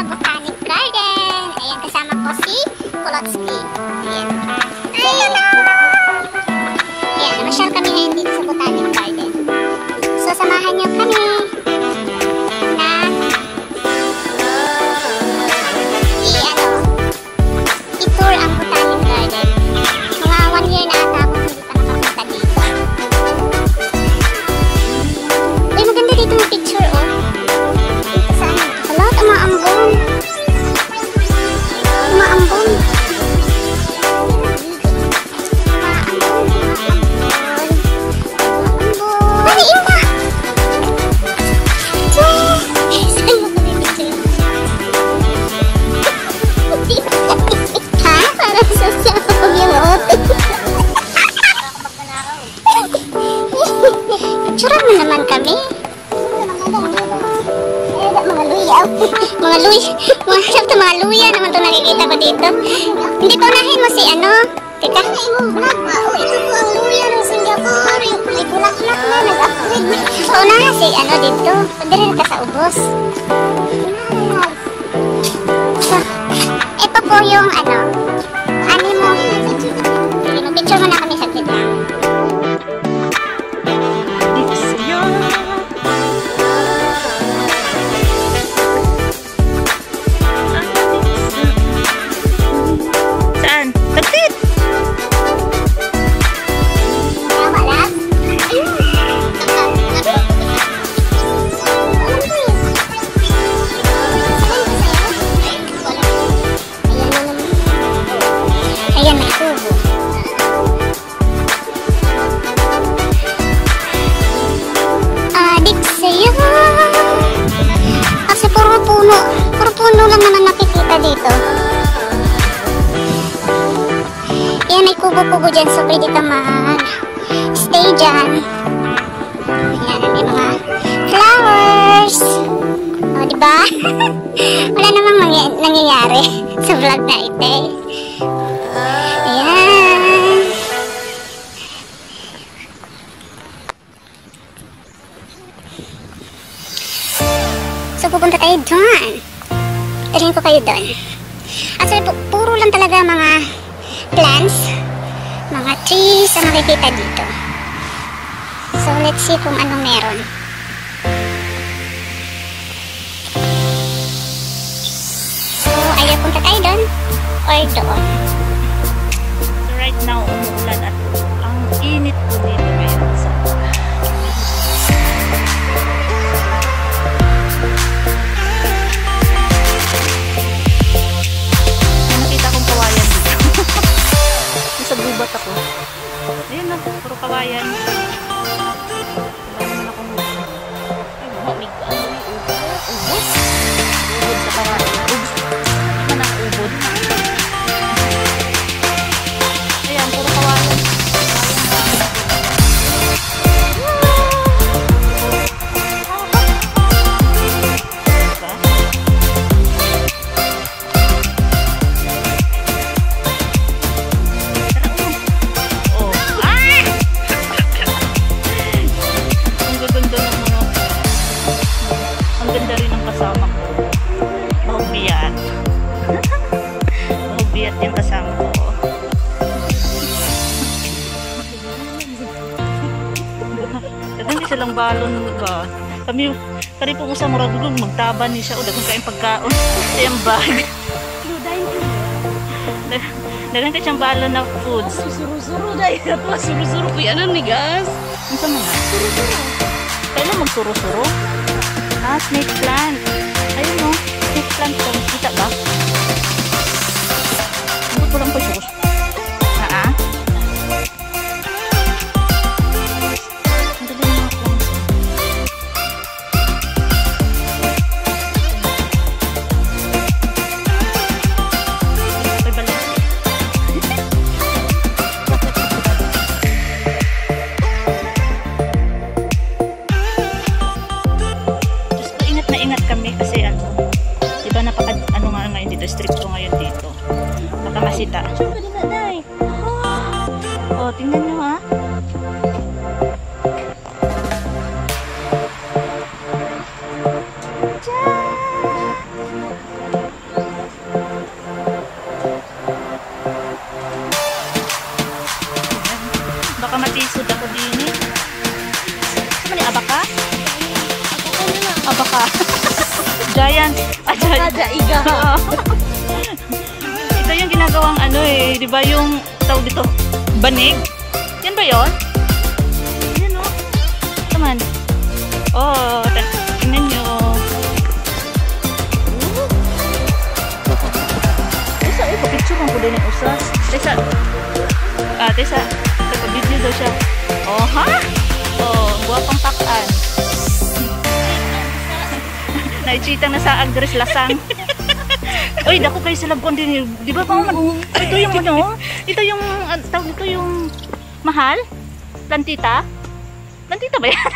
Botanic Garden. Ayan, kasama ko si Kolotsky. Ayan. Hello! Ayan, namasyal kami ngayon dito sa Botanic Garden. So, samahan niyo kami na i-tour ang Botanic Garden. Mga 1 year na ata ako hindi pa nakapunta dito. Uy, maganda dito yung picture, oh. Dito sa ano? Hala, umaambon. Umaambon. Baliin pa! Saan mo kami picture? Ha? Parang sasabog yung oto. Picture mo naman kami. Mga luyaw. Mga luya naman ito nakikita ko dito. Hindi pa unahin mo si ano? Teka. Ito po ang luya ng Singapore. May bulaklak na. Nag-upgrade na. Paunahan si ano dito. Pwede ka sa ubos. So, ito po yung ano. Animo. Sige, mag-picture mo na kami sa dito. Kasi puro puno lang naman nakikita dito. Ayan, may kubo-kubo dyan, so pwede ka mag-stay dyan. Ayan, may mga flowers. O, diba? Wala namang nangyayari sa vlog na ito eh. Ayan. So, pupunta tayo doon. Dalhin ko kayo doon. Actually, puro lang talaga mga plants, mga trees ang makikita dito. So, let's see kung anong meron. So, ayaw punta tayo doon or doon. So, right now, umuulan at ang init po dito ngayon sa gubat ako. Ayun na, puro kawayan. Wala naman akong ubod sa kawayan. Ubod ang ubod. Ayan, puro kawayan. Yung kasama ko. Dagang silang balon ba? Kami po sa murag dulong magtaban ni siya o dagang kayong pagkaon sa yung bag. Dagang siyang balon na foods. Suru-suru dahil ito suru-suru ko yan ni gas. Ano sa mga? Suru-suru. Kailan magsuru-suru? Ah, snake plant. Ayun o. Snake plant ko. Kita ba? Kurang pa siya. Ingat kami kasi ano, diba napaka ano nga ngayon dito, stricto ngayon dito. Makamasita. Oh, tingnan nyo ha. Naiga. Ito yung ginagawang ano eh, di ba yung tawag dito, banig? Yan ba yun? Yan o. Taman. Oh, tingnan nyo. Tesa, picture ang kulay ng usas. Tesa. Tesa, video daw siya. Oh, ha? Oh, buwapang pakaan. Naichitang na sa agdres lasang. Uy, dako kayo sa labon din. Di ba pa ito yung ano? Ito yung, tawag ito yung mahal? Plantita? Plantita ba yan?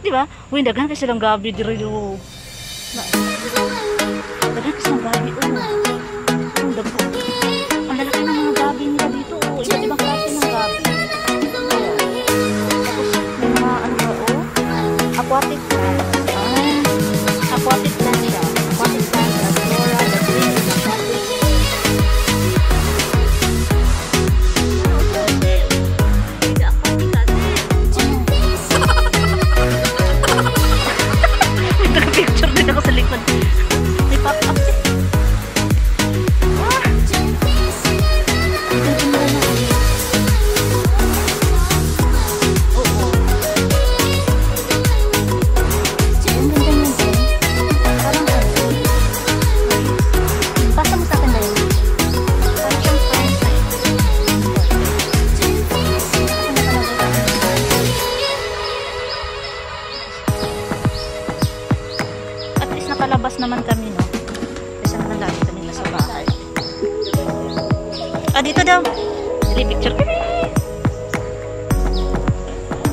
Di ba? Uy, daghan kayo silang gabi dito. Daghan kayo silang gabi. Oh, daghan. Ang lalaki ng mga gabi nila dito. Iba't ibang klase ng gabi. Tapos, may mga ano ba, aquatic plants. Aquatic plants siya. Aquatic plants, the flora, the green, the aquatic. May naka-picture din ako sa likod. May pop-up eh. Nakalabas naman kami, no? Kasi naman lagi kami nasa bahay. Dito daw. Dili, picture kami.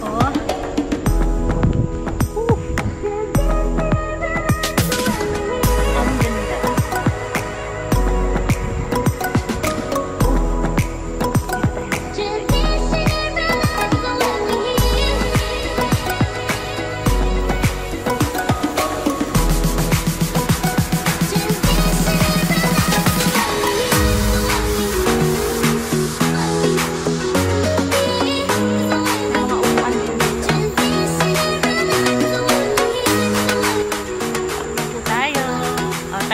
Oh. Ang ganda.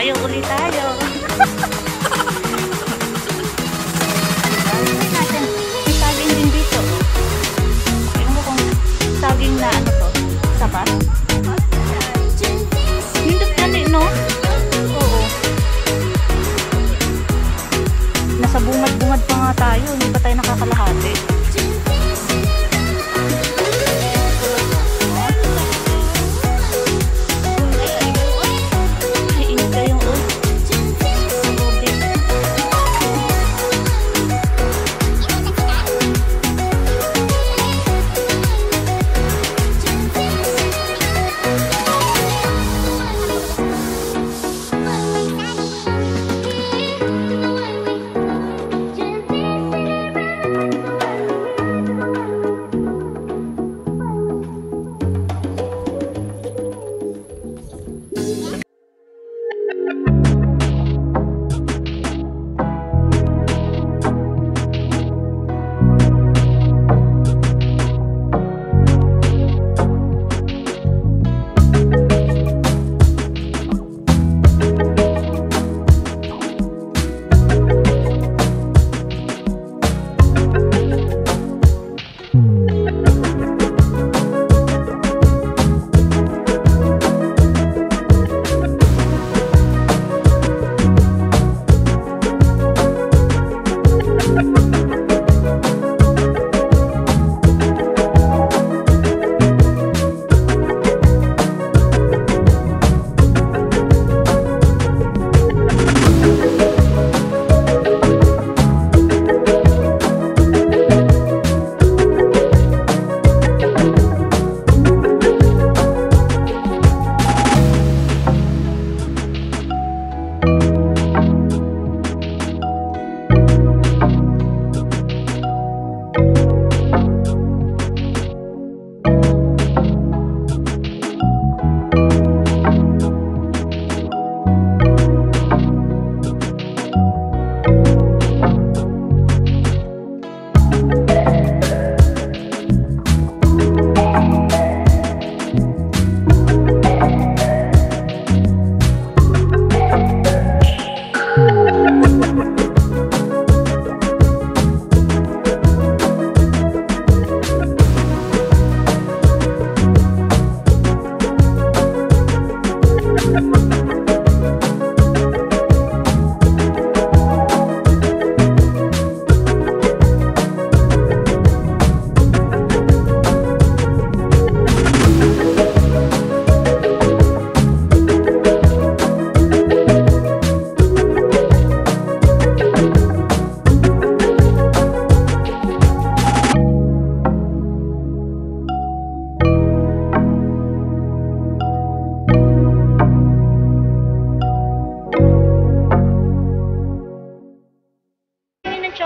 Tayo ulit tayo. May saging din dito. Tingnan mo kung saging na ano to, sabat. Hindot yan eh, no? Oo. Nasa bungad-bungad pa nga tayo. Hindi pa tayo nakakalahati.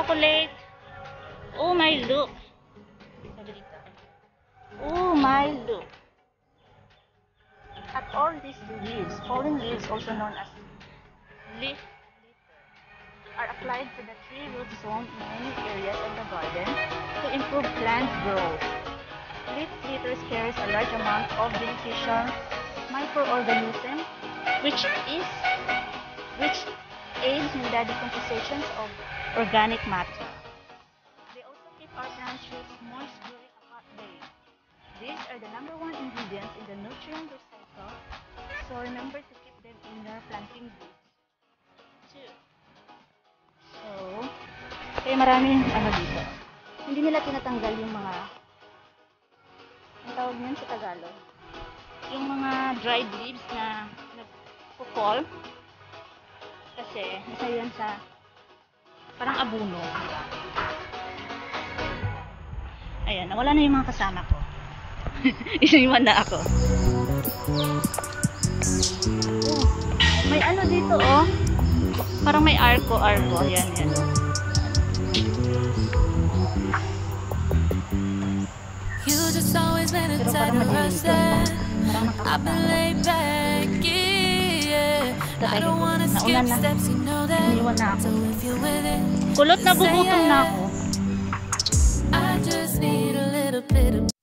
chocolate. Oh my look. Oh my look. At all these leaves, fallen leaves, also known as leaf litter, are applied to the tree root zone in many areas of the garden to improve plant growth. Leaf litter carries a large amount of beneficial microorganisms, which aids in the decomposition of organic matter. They also keep our plant roots moist during a hot day. These are the #1 ingredients in the nutrient recycle, so remember to keep them in your planting beds too. So, kaya maraming ano dito. Hindi nila tinatanggal yung mga, ang tawag niyan sa Tagalog, yung mga dried leaves na nagpo-fall. Kasi, nasa yan sa parang abuno. Ayan, nawala na yung mga kasama ko. Iniwan na ako. Oh, may ano dito oh. Parang may arko. Ayan, yan. You just always been a type of person. I've been laid back, yeah. I don't wanna skip steps, you know that. So if you're with it, Kulot na gugutom na ako. I just need a little bit of